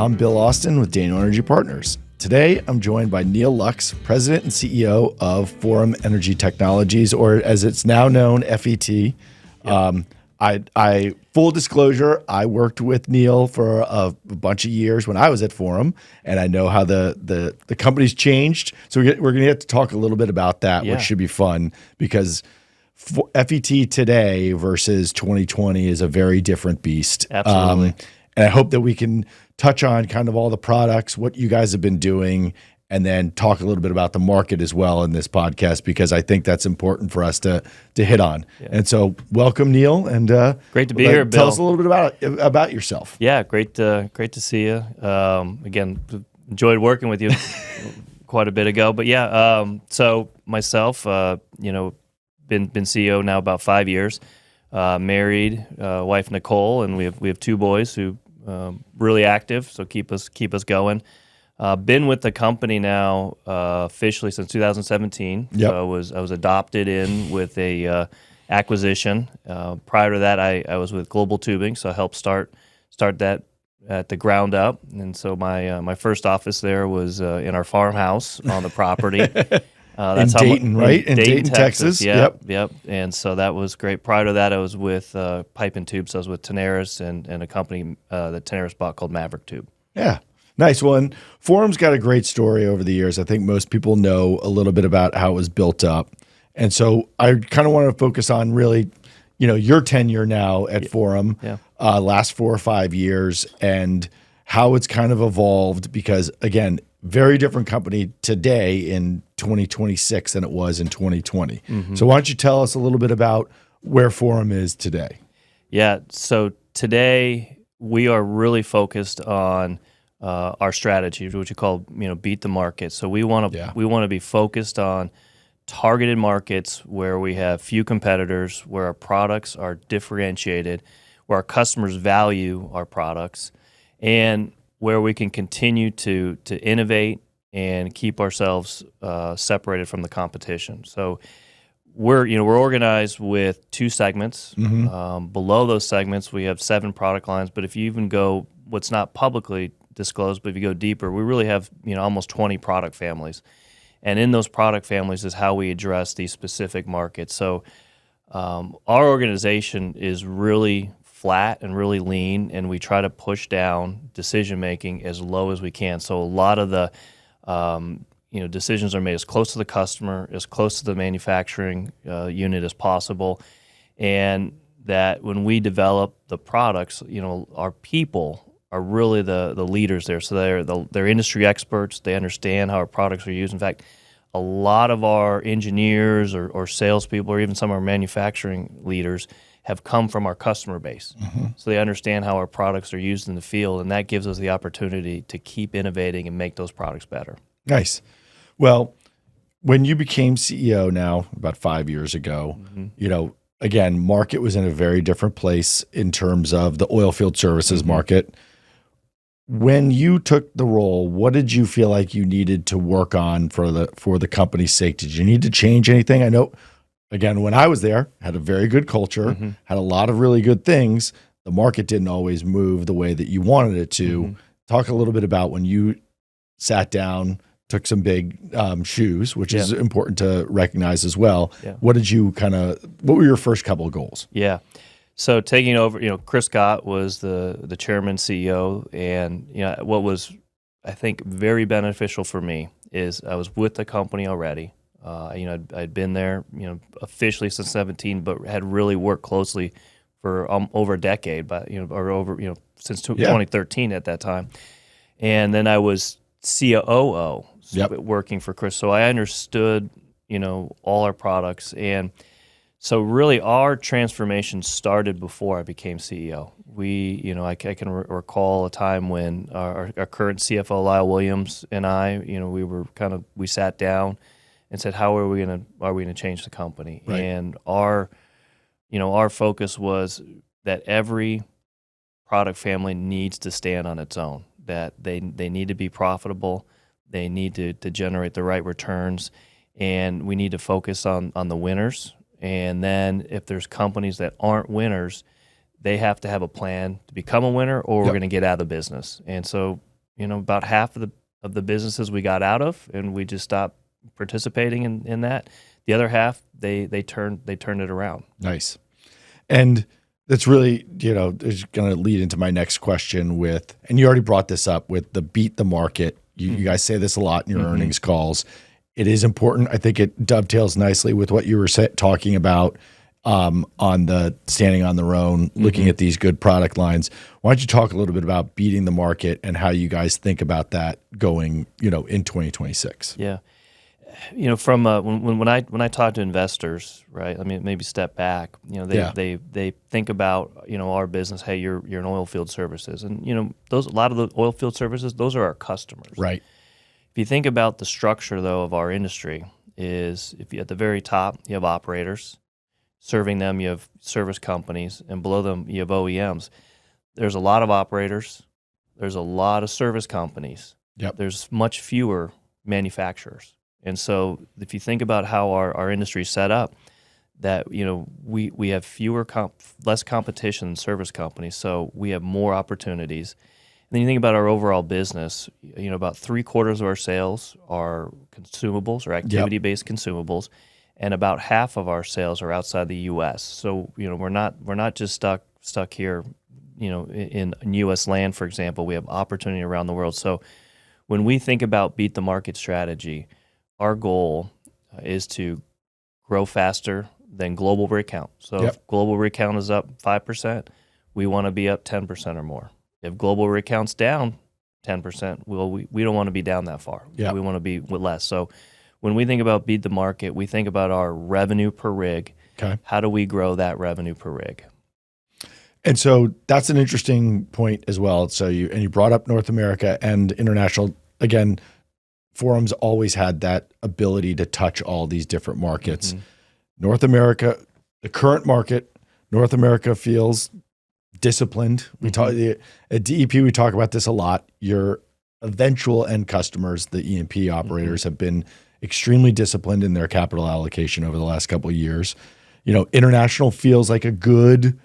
I'm Bill Austin with Dano Energy Partners. Today, I'm joined by Neal Lux, President and CEO of Forum Energy Technologies, or as it's now known, FET. Yep. I full disclosure, I worked with Neal for a bunch of years when I was at Forum, and I know how the company's changed. So we're going to have to talk a little bit about that, which should be fun, because FET today versus 2020 is a very different beast. Absolutely. And I hope that we can touch on kind of all the products, what you guys have been doing, and then talk a little bit about the market as well in this podcast, because I think that's important for us to hit on. Yeah. And so welcome, Neal. And great to be here, Bill. Tell us a little bit about yourself. Yeah, great to see you. Again, enjoyed working with you quite a bit ago. But yeah, so myself, been CEO now about 5 years. Married, wife Nicole, and we have two boys who really active, so keep us going. Been with the company now officially since 2017. Yep. So I was adopted in with a acquisition. Prior to that, I was with Global Tubing, so I helped start that at the ground up. And so my first office there was in our farmhouse on the property. That's in Dayton, right? In Dayton, Texas. Yep. And so that was great. Prior to that, I was with Pipe and Tube. So I was with Tenaris and a company that Tenaris bought called Maverick Tube. Yeah. Nice. Well, and Forum's got a great story over the years. I think most people know a little bit about how it was built up. And so I kind of want to focus on really, your tenure now at Forum, last 4 or 5 years, and how it's kind of evolved, because, again, very different company today in 2026 than it was in 2020. Mm-hmm. So why don't you tell us a little bit about where Forum is today? Yeah. So today we are really focused on our strategy, which you call beat the market. So we want to be focused on targeted markets where we have few competitors, where our products are differentiated, where our customers value our products, and where we can continue to innovate and keep ourselves separated from the competition. So we're organized with 2 segments. Mm-hmm. Below those segments, we have 7 product lines. But if you even go what's not publicly disclosed, but if you go deeper, we really have almost 20 product families. And in those product families is how we address these specific markets. So our organization is really flat and really lean, and we try to push down decision-making as low as we can. So a lot of the decisions are made as close to the customer, as close to the manufacturing unit as possible, and that when we develop the products, our people are really the leaders there. So they're industry experts. They understand how our products are used. In fact, a lot of our engineers or salespeople, or even some of our manufacturing leaders, have come from our customer base. Mm-hmm. So they understand how our products are used in the field, and that gives us the opportunity to keep innovating and make those products better. Nice. Well, when you became CEO now about 5 years ago, mm-hmm. Again, market was in a very different place in terms of the oil field services mm-hmm. market. When you took the role, what did you feel like you needed to work on for the company's sake? Did you need to change anything? I know, again, when I was there, had a very good culture, mm-hmm. had a lot of really good things. The market didn't always move the way that you wanted it to. Mm-hmm. Talk a little bit about when you sat down, took some big shoes, which is important to recognize as well. Yeah. What were your first couple of goals? Yeah. So taking over, Chris Scott was the chairman, CEO, and what was, I think, very beneficial for me is I was with the company already. I'd been there, officially since 2017, but had really worked closely for over a decade, but since 2013 at that time, and then I was COO, working for Chris, so I understood all our products. And so really our transformation started before I became CEO. I can recall a time when our current CFO, Lyle Williams, and I, we sat down and said, how are we gonna change the company? Right. And our focus was that every product family needs to stand on its own, that they need to be profitable, they need to generate the right returns, and we need to focus on the winners. And then if there's companies that aren't winners, they have to have a plan to become a winner, or we're going to get out of the business. And so about half of the businesses we got out of, and we just stopped participating in that. The other half, they turned it around. Nice. And that's really, is going to lead into my next question with, and you already brought this up with the beat the market. You guys say this a lot in your earnings calls. It is important. I think it dovetails nicely with what you were talking about on the standing on their own, looking at these good product lines. Why don't you talk a little bit about beating the market and how you guys think about that going, in 2026? Yeah. From when I talk to investors, right? I mean, maybe step back. They think about our business. Hey, you're an oil field services, and a lot of the oil field services, those are our customers, right? If you think about the structure though of our industry, is if you at the very top you have operators, serving them you have service companies, and below them you have OEMs. There's a lot of operators. There's a lot of service companies. Yep. There's much fewer manufacturers. And so if you think about how our industry is set up, that we have less competition than service companies, so we have more opportunities. And then you think about our overall business, about 3/4 of our sales are consumables or activity-based consumables, and about half of our sales are outside the U.S. So we're not just stuck here, in U.S. land, for example. We have opportunity around the world. So when we think about beat the market strategy, our goal is to grow faster than global rig count. So if global rig count is up 5%, we want to be up 10% or more. If global rig count's down 10%, we don't want to be down that far. Yep. We want to be with less. So when we think about beat the market, we think about our revenue per rig. Okay. How do we grow that revenue per rig? And so that's an interesting point as well. So you brought up North America and international. Again, Forum's always had that ability to touch all these different markets. North America, the current market, North America feels disciplined. We talk at DEP, we talk about this a lot. Your eventual end customers, the E&P operators, have been extremely disciplined in their capital allocation over the last couple of years. International feels like a good,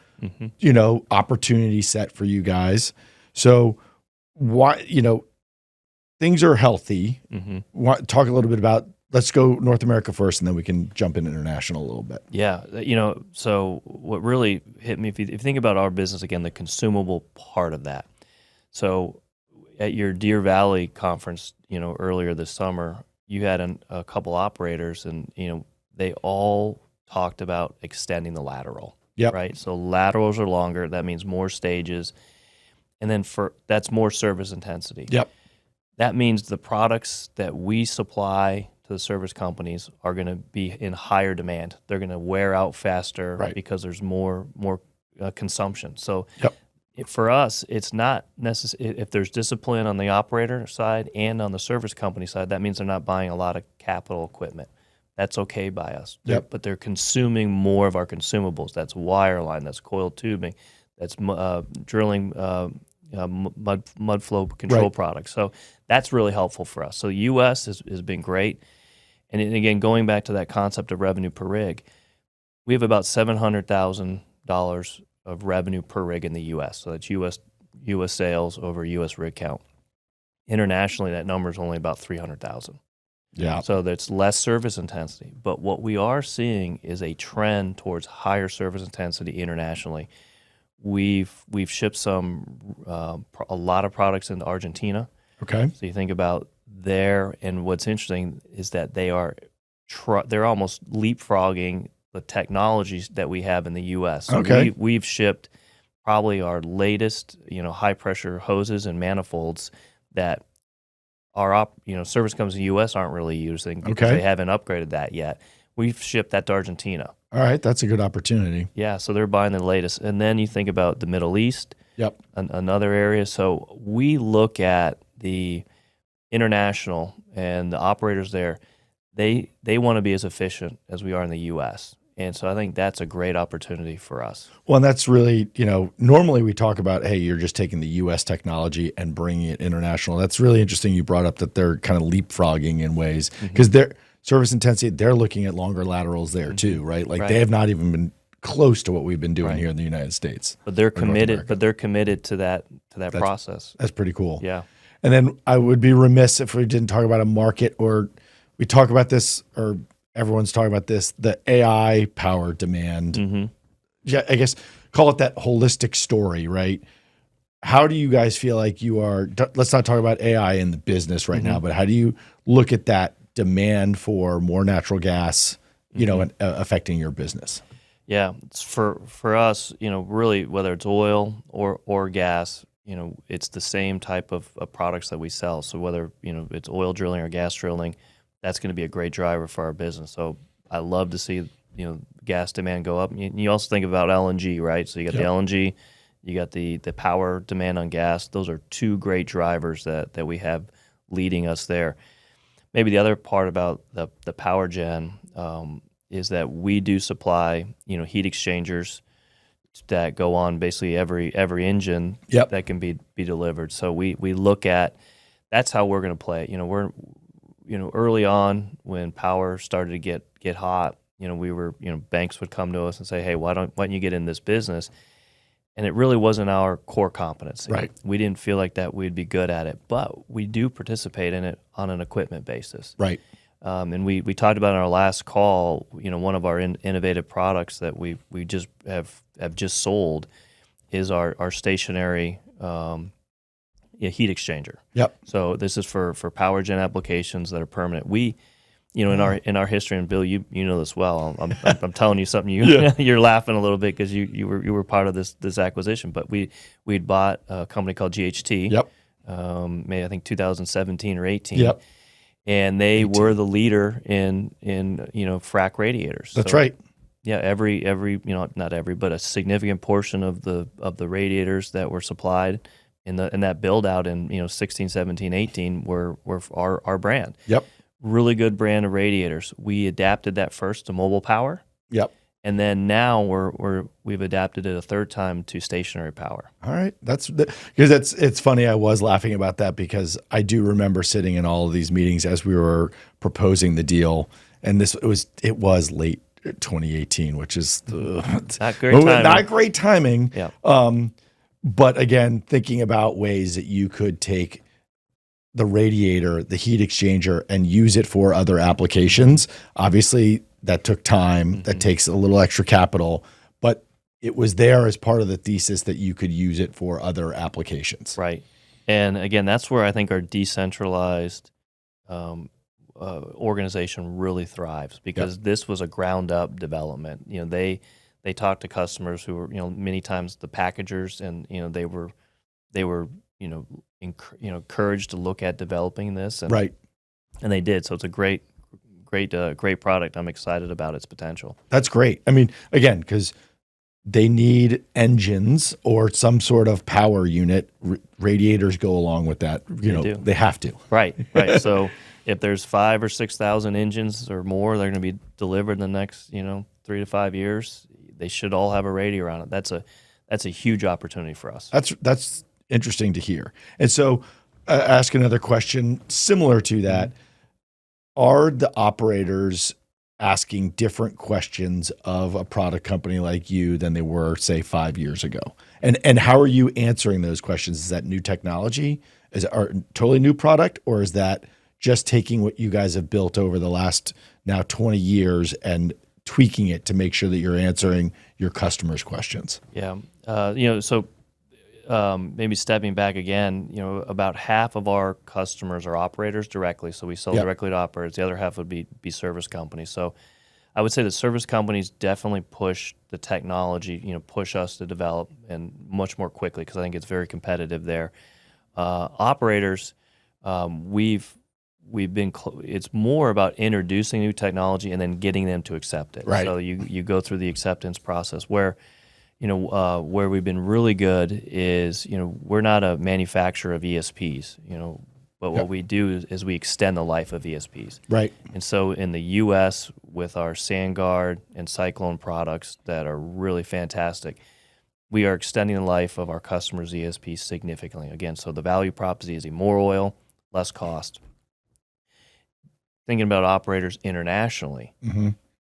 opportunity set for you guys. So why, things are healthy. Talk a little bit about, let's go North America first, and then we can jump into international a little bit. Yeah. So what really hit me, if you think about our business, again, the consumable part of that. So at your Deer Valley conference, earlier this summer, you had a couple operators, and, they all talked about extending the lateral. Yep. Right. So laterals are longer. That means more stages. And then that's more service intensity. Yep. That means the products that we supply to the service companies are going to be in higher demand. They're going to wear out faster because there's more consumption. So for us, it's not necessary. If there's discipline on the operator side and on the service company side, that means they're not buying a lot of capital equipment. That's okay by us. But they're consuming more of our consumables. That's wireline, that's coiled tubing, that's drilling, mud flow control products. So that's really helpful for us. So the U.S. has been great. And again, going back to that concept of revenue per rig, we have about $700,000 of revenue per rig in the U.S. So that's U.S. sales over U.S. rig count. Internationally, that number is only about $300,000. Yeah. So that's less service intensity. But what we are seeing is a trend towards higher service intensity internationally. We've shipped a lot of products into Argentina. Okay. So you think about there, and what's interesting is that they're almost leapfrogging the technologies that we have in the U.S. So we've shipped probably our latest, high pressure hoses and manifolds that our service companies in the U.S. aren't really using because they haven't upgraded that yet. We've shipped that to Argentina. All right, that's a good opportunity. Yeah, so they're buying the latest. And then you think about the Middle East, another area. So we look at the international and the operators there. They want to be as efficient as we are in the U.S. And so I think that's a great opportunity for us. Well, and that's really, normally we talk about, hey, you're just taking the U.S. technology and bringing it international. That's really interesting. You brought up that they're kind of leapfrogging in ways because their service intensity, they're looking at longer laterals there too, right? Like they have not even been close to what we've been doing here in the United States. But they're committed. But they're committed to that process. That's pretty cool. Yeah. And then I would be remiss if we didn't talk about a market, or we talk about this, or everyone's talking about this, the AI power demand. Yeah, I guess call it that holistic story, right? How do you guys feel like you are, let's not talk about AI in the business right now, but how do you look at that demand for more natural gas, and affecting your business? Yeah, it's for us, really, whether it's oil or gas, it's the same type of products that we sell. So whether, it's oil drilling or gas drilling, that's going to be a great driver for our business. So I love to see, gas demand go up. You also think about LNG, right? So you got the LNG, you got the power demand on gas. Those are two great drivers that we have leading us there. Maybe the other part about the power gen is that we do supply, heat exchangers that go on basically every engine that can be delivered. So we look at, that's how we're going to play. We're early on when power started to get hot, we were, banks would come to us and say, hey, why don't you get in this business? And it really wasn't our core competency. Right. We didn't feel like that we'd be good at it, but we do participate in it on an equipment basis. Right. And we talked about in our last call, one of our innovative products that we just have just sold is our stationary heat exchanger. Yep. So this is for power gen applications that are permanent. We, in our history, and Bill, you know this well. I'm telling you something. You're laughing a little bit because you were part of this acquisition. But we'd bought a company called GHT. Yep. Maybe I think 2017 or 18. Yep. And they were the leader in frac radiators. That's right. Yeah, every not every, but a significant portion of the radiators that were supplied in that build out in 16, 17, 18 were our brand. Yep. Really good brand of radiators. We adapted that first to mobile power. Yep. And then now we've adapted it a third time to stationary power. All right, because it's funny. I was laughing about that because I do remember sitting in all of these meetings as we were proposing the deal, and it was late 2018, which is not great timing. Not great timing. Yeah. But again, thinking about ways that you could take the radiator, the heat exchanger, and use it for other applications. Obviously, that took time. That takes a little extra capital, but it was there as part of the thesis that you could use it for other applications. Right. And again, that's where I think our decentralized organization really thrives, because this was a ground up development. They talked to customers who were, many times the packagers, and they were encouraged to look at developing this, and and they did. So it's a great product. I'm excited about its potential. That's great. I mean, again, because they need engines or some sort of power unit. Radiators go along with that. They have to. Right. So if there's 5,000 or 6,000 engines or more, they're going to be delivered in the next 3 to 5 years. They should all have a radiator on it. That's a huge opportunity for us. That's interesting to hear. And so, ask another question similar to that. Are the operators asking different questions of a product company like you than they were, say, 5 years ago? And how are you answering those questions? Is that new technology? Is it a totally new product? Or is that just taking what you guys have built over the last now 20 years and tweaking it to make sure that you're answering your customers' questions? Yeah. Maybe stepping back again, about half of our customers are operators directly. So we sell directly to operators. The other half would be service companies. So I would say the service companies definitely push the technology, push us to develop, and much more quickly, because I think it's very competitive there. Operators, we've been it's more about introducing new technology and then getting them to accept it. Right. So you go through the acceptance process where where we've been really good is, we're not a manufacturer of ESPs, but what we do is we extend the life of ESPs. Right. And so in the U.S., with our SandGuard and Cyclone products that are really fantastic, we are extending the life of our customers' ESPs significantly. Again, so the value prop is easy: more oil, less cost. Thinking about operators internationally,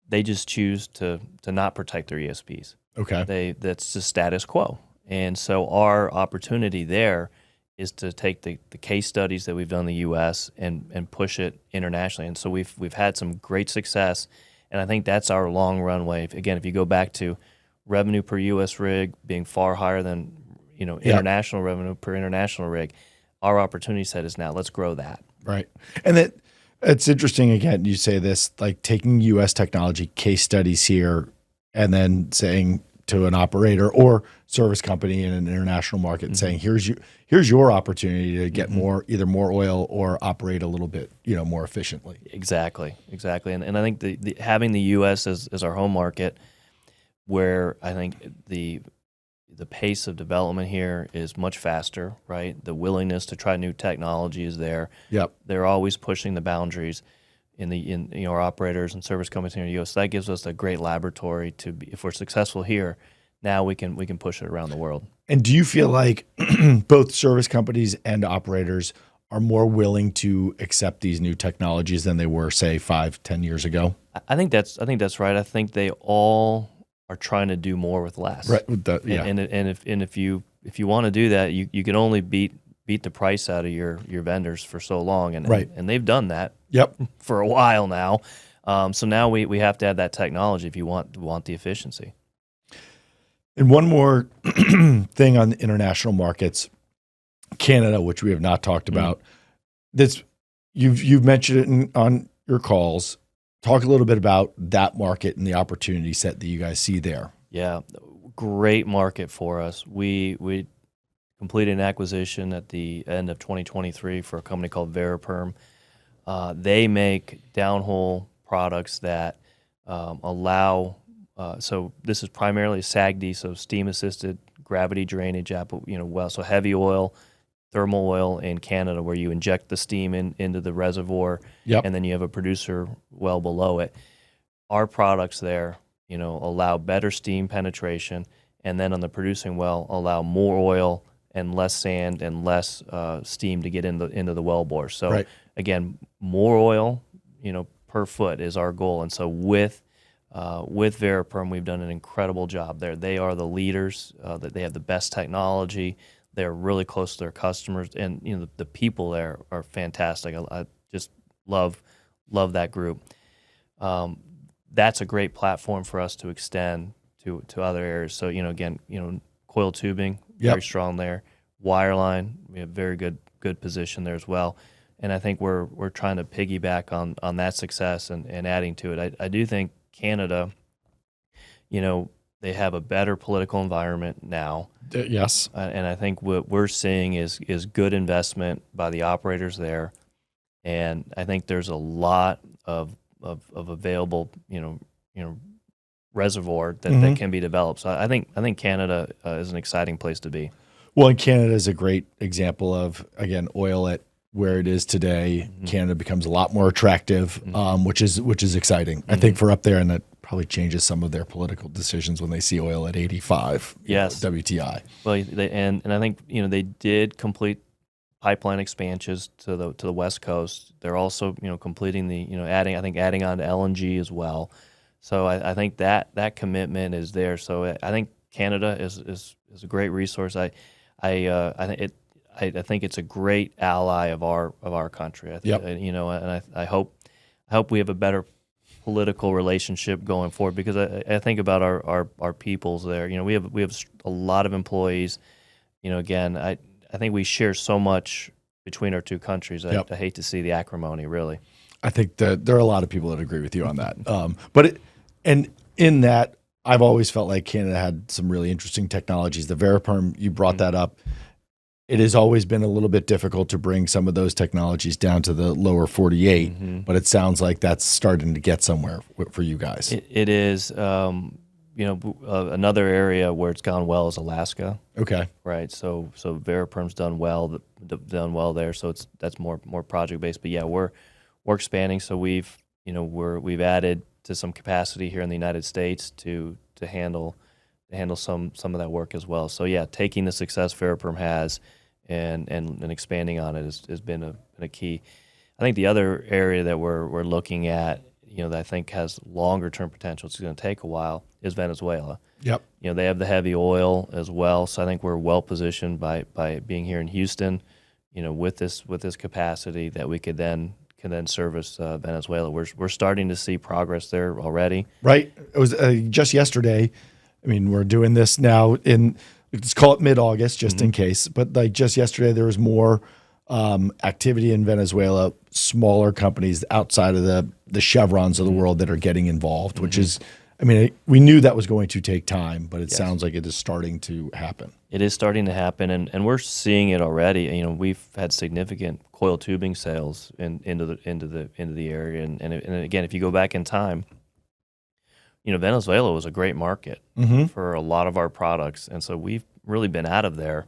they just choose to not protect their ESPs. Okay. That's the status quo. And so our opportunity there is to take the case studies that we've done in the U.S. and push it internationally. And so we've had some great success, and I think that's our long runway. Again, if you go back to revenue per U.S. rig being far higher than international revenue per international rig, our opportunity set is now let's grow that. Right, and it's interesting. Again, you say this like taking U.S. technology case studies here, and then saying to an operator or service company in an international market and saying, here's your opportunity to get either more oil or operate a little bit, more efficiently. Exactly. And I think the having the U.S. as our home market, where I think the pace of development here is much faster, right? The willingness to try new technology is there. Yep. They're always pushing the boundaries in our operators and service companies here in the U.S. So that gives us a great laboratory to be, if we're successful here, now we can push it around the world. And do you feel like both service companies and operators are more willing to accept these new technologies than they were, say, 5-10 years ago? I think that's right. I think they all are trying to do more with less. Right. And if you want to do that, you can only beat the price out of your vendors for so long, and they've done that. Yep. For a while now. So now we have to add that technology if you want the efficiency. And one more thing on the international markets, Canada, which we have not talked about. This you've mentioned it on your calls. Talk a little bit about that market and the opportunity set that you guys see there. Yeah, great market for us. We completed an acquisition at the end of 2023 for a company called Veriperm. They make downhole products that allow. So this is primarily SAGD, so steam-assisted gravity drainage, well, so heavy oil, thermal oil in Canada, where you inject the steam into the reservoir, and then you have a producer well below it. Our products there, allow better steam penetration, and then on the producing well, allow more oil and less sand and less steam to get into the wellbore. So again, more oil, per foot is our goal. And so with Veriperm, we've done an incredible job there. They are the leaders. That they have the best technology. They're really close to their customers, and the people there are fantastic. I just love that group. That's a great platform for us to extend to other areas. So again, coil tubing, very strong there. Wireline, we have very good position there as well. And I think we're trying to piggyback on that success and adding to it. I do think Canada, they have a better political environment now. Yes. And I think what we're seeing is good investment by the operators there. And I think there's a lot of available, reservoir that can be developed. So I think Canada is an exciting place to be. Well, and Canada is a great example of, again, oil at where it is today. Canada becomes a lot more attractive, which is exciting. I think for up there, and that probably changes some of their political decisions when they see oil at 85. Yes, WTI. Well, and I think they did complete pipeline expansions to the West Coast. They're also completing the adding on to LNG as well. So I think that commitment is there. So I think Canada is a great resource. I think it's a great ally of our country. And I hope we have a better political relationship going forward, because I think about our peoples there. We have a lot of employees. Again, I think we share so much between our two countries. I hate to see the acrimony, really. I think that there are a lot of people that agree with you on that. And in that, I've always felt like Canada had some really interesting technologies. The Veriperm, you brought that up. It has always been a little bit difficult to bring some of those technologies down to the lower 48, but it sounds like that's starting to get somewhere for you guys. It is. Another area where it's gone well is Alaska. Okay. Right. So Veriperm's done well there. So that's more project based. But yeah, we're expanding. So we've added to some capacity here in the United States to handle some of that work as well. So yeah, taking the success Veriperm has and expanding on it has been a key. I think the other area that we're looking at, that I think has longer term potential. It's going to take a while. Is Venezuela. Yep. They have the heavy oil as well. So I think we're well positioned by being here in Houston. With this capacity that we can then service Venezuela. We're starting to see progress there already. Right. It was just yesterday. I mean, we're doing this now let's call it mid-August, just in case. But like just yesterday, there was more activity in Venezuela. Smaller companies outside of the Chevrons of the world that are getting involved, which is, I mean, we knew that was going to take time, but it sounds like it is starting to happen. It is starting to happen, and we're seeing it already. We've had significant coil tubing sales into the area, and again, if you go back in time, Venezuela was a great market for a lot of our products, and so we've really been out of there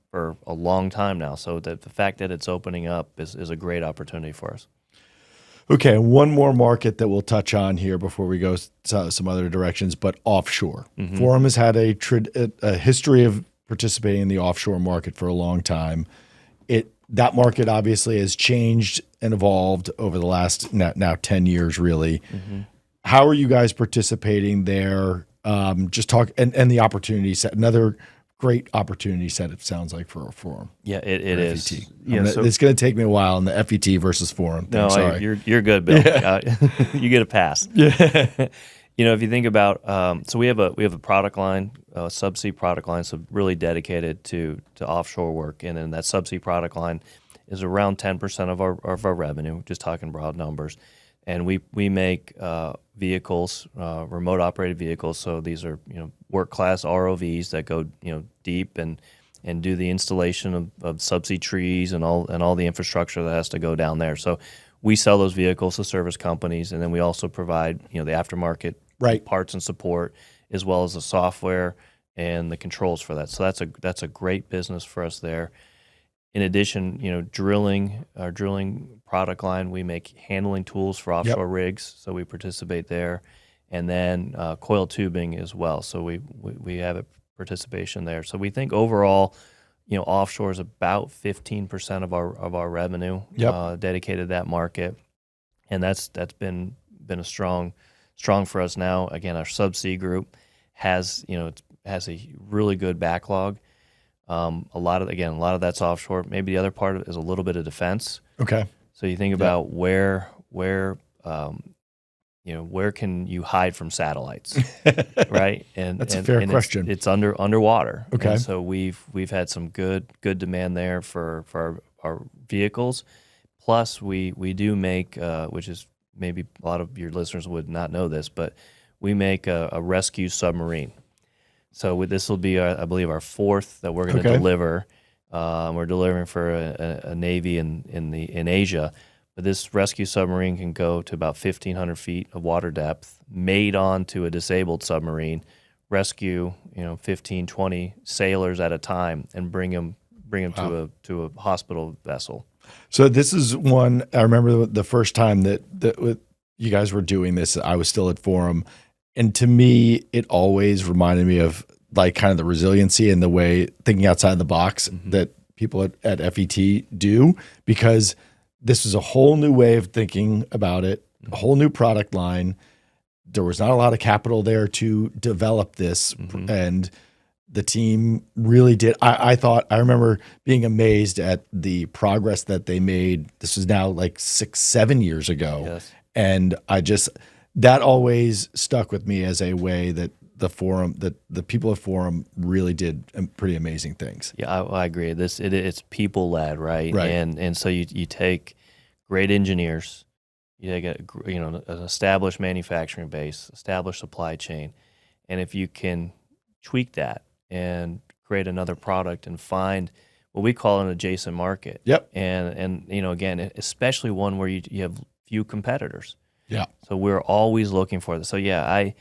for a long time now. So the fact that it's opening up is a great opportunity for us. Okay, one more market that we'll touch on here before we go some other directions, but offshore. Forum has had a history of participating in the offshore market for a long time. That market obviously has changed and evolved over the last now 10 years, really. How are you guys participating there? Just talk and the opportunity set. Another great opportunity set, it sounds like, for a forum. Yeah, it is. FET. It's going to take me a while on the FET versus forum thing. No, sorry. You're good, Bill. You get a pass. Yeah. If you think about, so we have a product line, a Subsea product line, so really dedicated to offshore work, and then that Subsea product line is around 10% of our revenue. Just talking broad numbers, and we make vehicles, remote operated vehicles. So these are work class ROVs that go deep and do the installation of subsea trees and all the infrastructure that has to go down there. So we sell those vehicles to service companies, and then we also provide the aftermarket parts and support, as well as the software and the controls for that. So that's a great business for us there. In addition, our drilling product line, we make handling tools for offshore rigs, so we participate there, and then coil tubing as well. So we have a participation there. So we think overall, offshore is about 15% of our revenue dedicated to that market, and that's been a strong for us now. Again, our Subsea group has a really good backlog. A lot of that's offshore. Maybe the other part of it is a little bit of defense. Okay. So you think about where can you hide from satellites, right? And that's a fair question. It's underwater. Okay. And so we've had some good demand there for our vehicles. Plus we do make, which is maybe a lot of your listeners would not know this, but we make a rescue submarine. So this will be, I believe, our fourth that we're going to deliver. We're delivering for a Navy in Asia. But this rescue submarine can go to about 1,500 feet of water depth, made onto a disabled submarine, rescue 15, 20 sailors at a time, and bring them to a hospital vessel. So this is one I remember the first time that you guys were doing this. I was still at Forum. And to me, it always reminded me of like kind of the resiliency and the way thinking outside the box that people at FET do, because this was a whole new way of thinking about it, a whole new product line. There was not a lot of capital there to develop this, and the team really did. I remember being amazed at the progress that they made. This was now like 6-7 years ago. Yes. And that always stuck with me as a way that the people at Forum really did pretty amazing things. Yeah, I agree. It's people led, right? Right. And so you take great engineers, you take an established manufacturing base, established supply chain, and if you can tweak that and create another product and find what we call an adjacent market. Yep. And again, especially one where you have few competitors. Yeah. So we're always looking for this. So yeah, I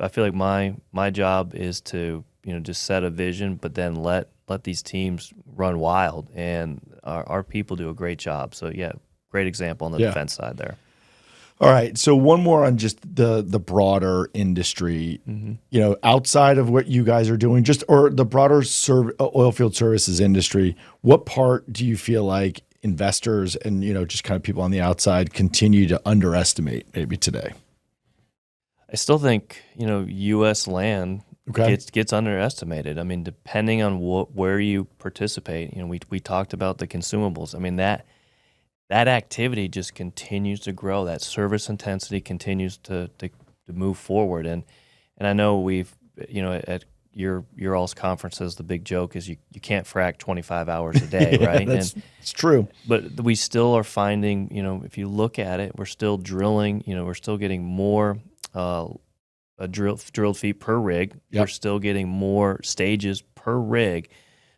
feel like my job is to just set a vision, but then let these teams run wild, and our people do a great job. So yeah, great example on the defense side there. All right. So one more on just the broader industry, outside of what you guys are doing, or the broader oil field services industry, what part do you feel like investors and, just kind of people on the outside continue to underestimate maybe today? I still think, U.S. land gets underestimated. I mean, depending on where you participate, we talked about the consumables. I mean, that activity just continues to grow. That service intensity continues to move forward. And I know we've, at your all's conferences, the big joke is you can't frack 25 hours a day, right? It's true. But we still are finding, if you look at it, we're still drilling, we're still getting more drilled feet per rig. Yep. We're still getting more stages per rig.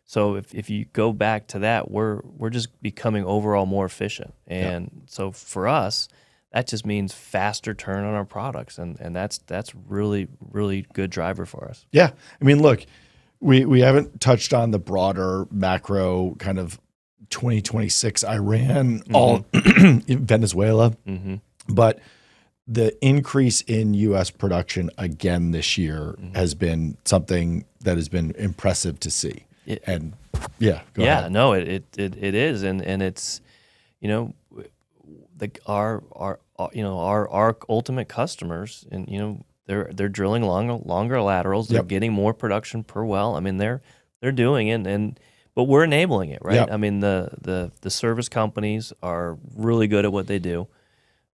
So if you go back to that, we're just becoming overall more efficient. And so for us, that just means faster turn on our products, and that's really, really good driver for us. Yeah. I mean, look, we haven't touched on the broader macro kind of 2026 Iran, all Venezuela, but the increase in U.S. production again this year has been something that has been impressive to see. Go ahead. No, it is, and it's, our ultimate customers, and they're drilling longer laterals. They're getting more production per well. I mean, they're doing it, but we're enabling it, right? Yep. I mean, the service companies are really good at what they do,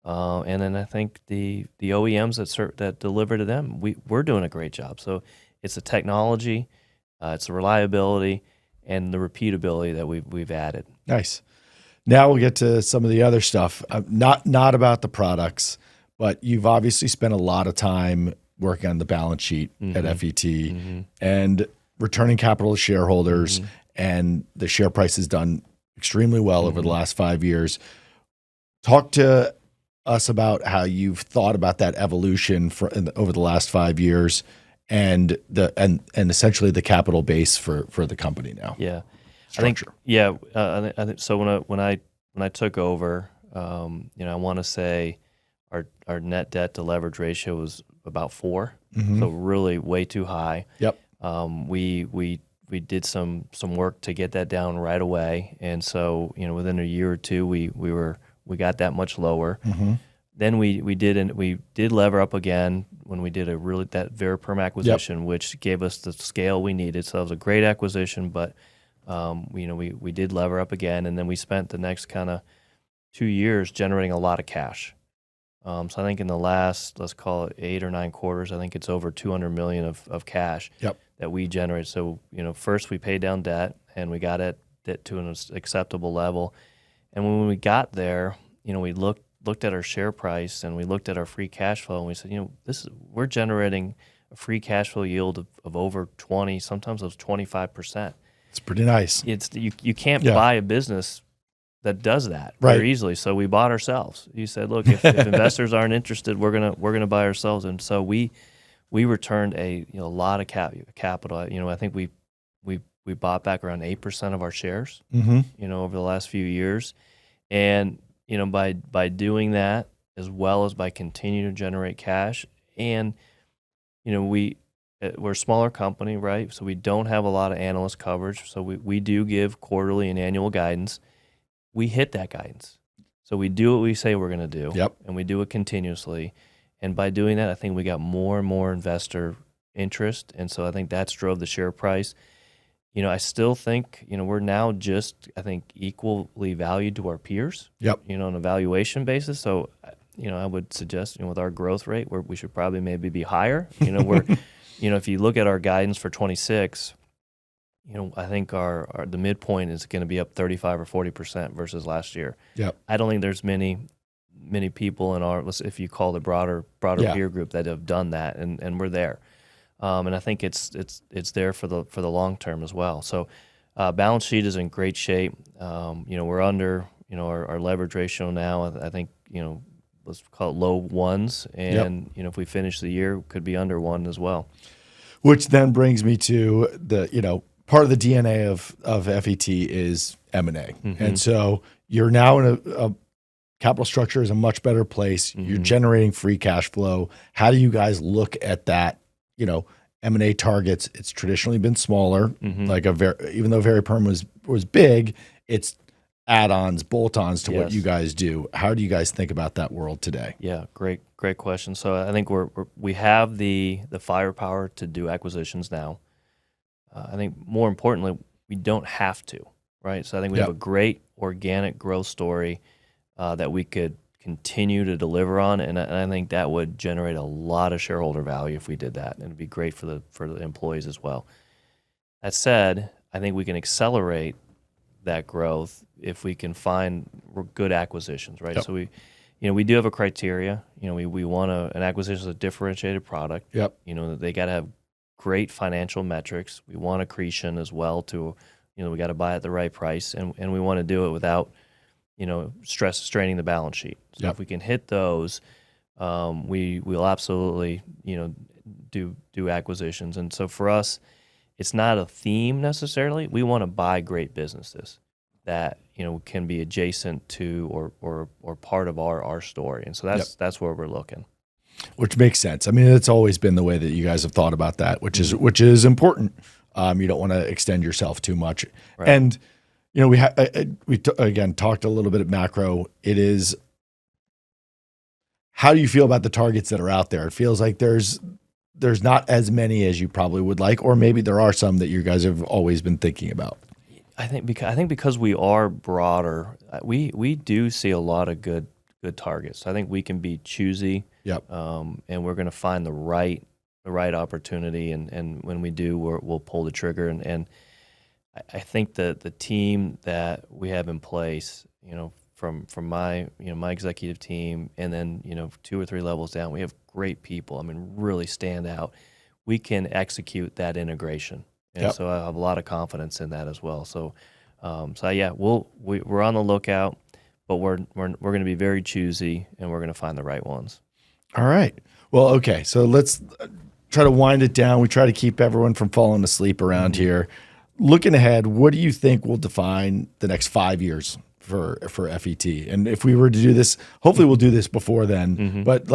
and then I think the OEMs that deliver to them, we're doing a great job. So it's the technology, it's the reliability, and the repeatability that we've added. Nice. Now we'll get to some of the other stuff. Not about the products, but you've obviously spent a lot of time working on the balance sheet at FET and returning capital to shareholders, and the share price has done extremely well over the last 5 years. Talk to us about how you've thought about that evolution over the last 5 years, and essentially the capital base for the company now. Yeah. Structure. I think so. When I took over, I want to say our net debt to leverage ratio was about 4, so really way too high. Yep. We did some work to get that down right away, and so within a year or two we got that much lower. Then we did lever up again when we did that Veriperm acquisition, which gave us the scale we needed. So that was a great acquisition, but we did lever up again, and then we spent the next kind of 2 years generating a lot of cash. So I think in the last, let's call it 8 or 9 quarters, I think it's over $200 million of cash that we generated. So first we paid down debt, and we got it to an acceptable level. And when we got there, we looked at our share price, and we looked at our free cash flow, and we said, we're generating a free cash flow yield of over 20, sometimes it was 25%. It's pretty nice. You can't buy a business that does that very easily. So we bought ourselves. You said, look, if investors aren't interested, we're gonna buy ourselves. And so we returned a lot of capital. I think we bought back around 8% of our shares. Over the last few years, and by doing that, as well as by continuing to generate cash, and we're a smaller company, right? So we don't have a lot of analyst coverage. So we do give quarterly and annual guidance. We hit that guidance. So we do what we say we're going to do, and we do it continuously. And by doing that, I think we got more and more investor interest, and so I think that's drove the share price. I still think we're now just, I think, equally valued to our peers. On a valuation basis. So I would suggest with our growth rate, we should probably maybe be higher. If you look at our guidance for 26, I think the midpoint is going to be up 35 or 40% versus last year. I don't think there's many people in if you call the broader peer group that have done that, and we're there. And I think it's there for the long term as well. So balance sheet is in great shape. We're under our leverage ratio now. I think let's call it low ones, and if we finish the year, it could be under 1 as well. Which then brings me to the part of the DNA of FET is M&A, and so you're now in a capital structure is a much better place. You're generating free cash flow. How do you guys look at that? M&A targets. It's traditionally been smaller, even though Veriperm was big, it's add-ons, bolt-ons to what Yes. you guys do. How do you guys think about that world today? Yeah, great question. So I think we have the firepower to do acquisitions now. I think more importantly, we don't have to, right? So I think we have a great organic growth story that we could continue to deliver on, and I think that would generate a lot of shareholder value if we did that, and it'd be great for the employees as well. That said, I think we can accelerate that growth if we can find good acquisitions, right? Yep. So we do have a criteria. We want an acquisition of a differentiated product. Yep. They got to have great financial metrics. We want accretion as well to, we got to buy at the right price, and we want to do it without, straining the balance sheet. So if we can hit those, we will absolutely, do acquisitions. And so for us, it's not a theme necessarily. We want to buy great businesses that can be adjacent to or part of our story. And so that's where we're looking. Which makes sense. I mean, it's always been the way that you guys have thought about that, which is important. You don't want to extend yourself too much. Right. And we again talked a little bit at macro. It is, how do you feel about the targets that are out there? It feels like there's not as many as you probably would like, or maybe there are some that you guys have always been thinking about. I think because we are broader, we do see a lot of good targets. I think we can be choosy. Yep. And we're going to find the right opportunity, and when we do, we'll pull the trigger. And I think that the team that we have in place, from my my executive team, and then 2 or 3 levels down, we have great people. I mean, really stand out. We can execute that integration, and so I have a lot of confidence in that as well. So, yeah, we're on the lookout, but we're going to be very choosy, and we're going to find the right ones. All right. Well, okay. So let's try to wind it down. We try to keep everyone from falling asleep around here. Looking ahead, what do you think will define the next 5 years for FET? And if we were to do this, hopefully we'll do this before then, but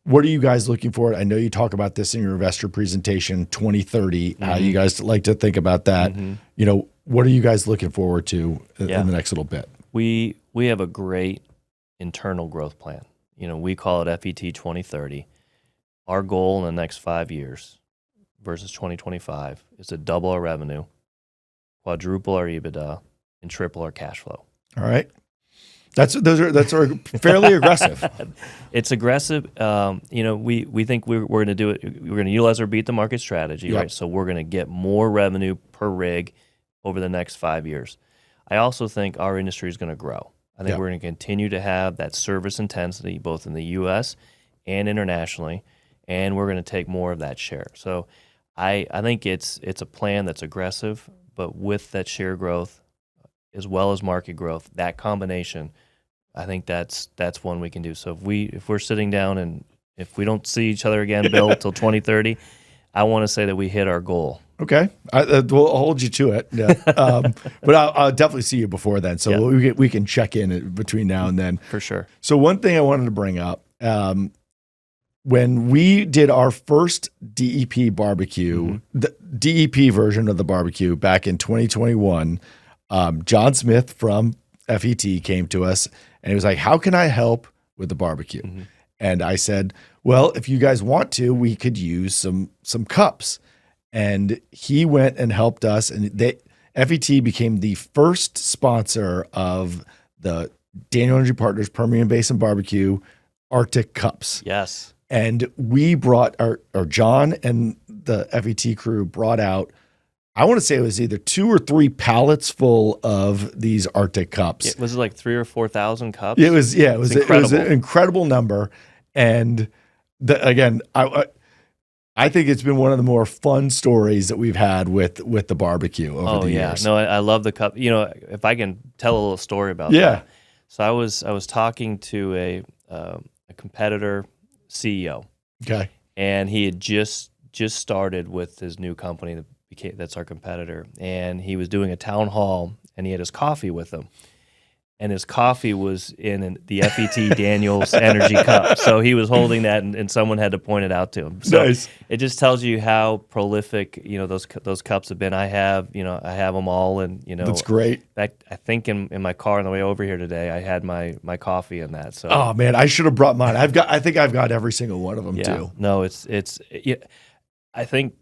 what are you guys looking for? I know you talk about this in your investor presentation, 2030, how you guys like to think about that. What are you guys looking forward to in the next little bit? We have a great internal growth plan. We call it FET 2030. Our goal in the next 5 years versus 2025 is to double our revenue, quadruple our EBITDA, and triple our cash flow. All right. That's fairly aggressive. It's aggressive. We think we're going to do it. We're going to utilize our beat the market strategy, right? So we're going to get more revenue per rig over the next 5 years. I also think our industry is going to grow. I think we're going to continue to have that service intensity both in the U.S. and internationally, and we're going to take more of that share. So I think it's a plan that's aggressive, but with that share growth as well as market growth, that combination, I think that's one we can do. So if we're sitting down and if we don't see each other again, Bill, till 2030, I want to say that we hit our goal. Okay, we'll hold you to it. Yeah. But I'll definitely see you before then, so we can check in between now and then. For sure. So one thing I wanted to bring up, when we did our first DEP barbecue, the DEP version of the barbecue back in 2021, John Smith from FET came to us and he was like, "How can I help with the barbecue?" And I said, "Well, if you guys want to, we could use some cups." And he went and helped us, and FET became the first sponsor of the Daniel Energy Partners Permian Basin Barbecue Arctic Cups. Yes. And we brought our John and the FET crew brought out, I want to say it was either 2 or 3 pallets full of these Arctic cups. Was it like 3,000 or 4,000 cups? It was an incredible number. And again, I think it's been one of the more fun stories that we've had with the barbecue over the years. No, I love the cup. If I can tell a little story about that. So I was talking to a competitor CEO. Okay. And he had just started with his new company that's our competitor. And he was doing a town hall, and he had his coffee with him. and his coffee was in the FET Daniels Energy Cup. So he was holding that, and someone had to point it out to him. So Nice. it just tells you how prolific, those cups have been. I have them all, and That's great. In fact, I think in my car on the way over here today, I had my coffee in that. So oh man, I should have brought mine. I think I've got every single one of them too. No, I think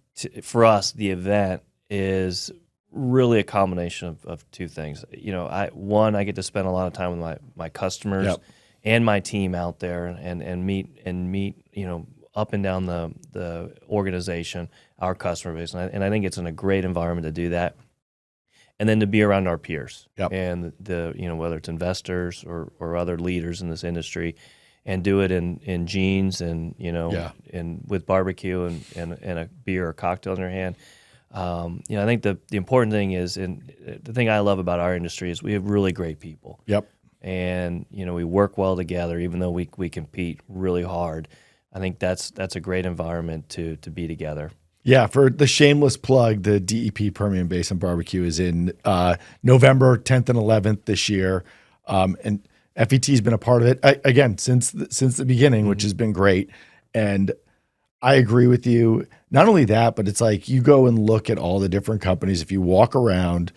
for us, the event is really a combination of two things. I get to spend a lot of time with my customers and my team out there and meet up and down the organization, our customer base, and I think it's in a great environment to do that. And then to be around our peers and whether it's investors or other leaders in this industry, and do it in jeans and and with barbecue and a beer or cocktail in their hand. I think the important thing is, and the thing I love about our industry is we have really great people. Yep. And we work well together, even though we compete really hard. I think that's a great environment to be together. Yeah, for the shameless plug, the DEP Permian Basin Barbecue is in November 10th and 11th this year, and FET's been a part of it again since the beginning, which has been great. And I agree with you. Not only that, but it's like you go and look at all the different companies. If you walk around,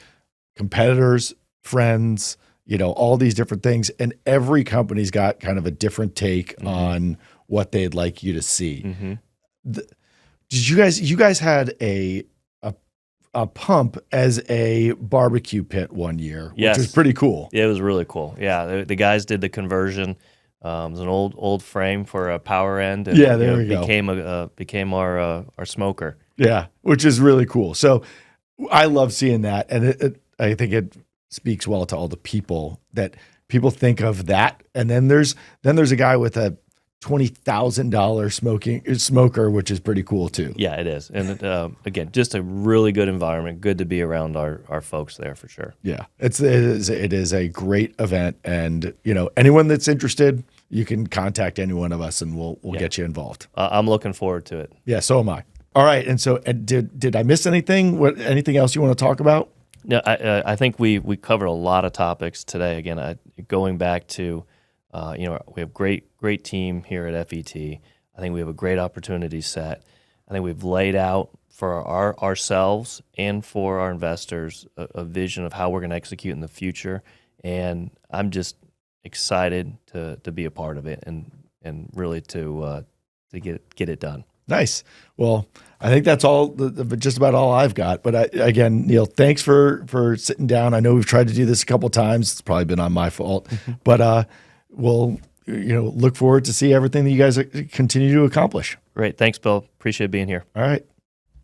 competitors, friends, all these different things, and every company's got kind of a different take on what they'd like you to see. Did you guys had a pump as a barbecue pit one year, which was pretty cool. Yeah, it was really cool. Yeah, the guys did the conversion. It was an old frame for a power end. And, there we go. Became our smoker. Yeah, which is really cool. So I love seeing that, and I think it speaks well to all the people that people think of that. And then there's a guy with a $20,000 smoker, which is pretty cool too. Yeah, it is. And again, just a really good environment. Good to be around our folks there for sure. Yeah, it is a great event, and anyone that's interested, you can contact any one of us, and we'll get you involved. I'm looking forward to it. Yeah, so am I. All right, and so did I miss anything? Anything else you want to talk about? No, I think we covered a lot of topics today. Again, going back to. We have great team here at FET. I think we have a great opportunity set. I think we've laid out for ourselves and for our investors a vision of how we're going to execute in the future. And I'm just excited to be a part of it and really to get it done. Nice. Well, I think that's all, just about all I've got. But again, Neal, thanks for sitting down. I know we've tried to do this a couple of times. It's probably been on my fault, but we'll look forward to see everything that you guys continue to accomplish. Great. Thanks, Bill. Appreciate being here. All right.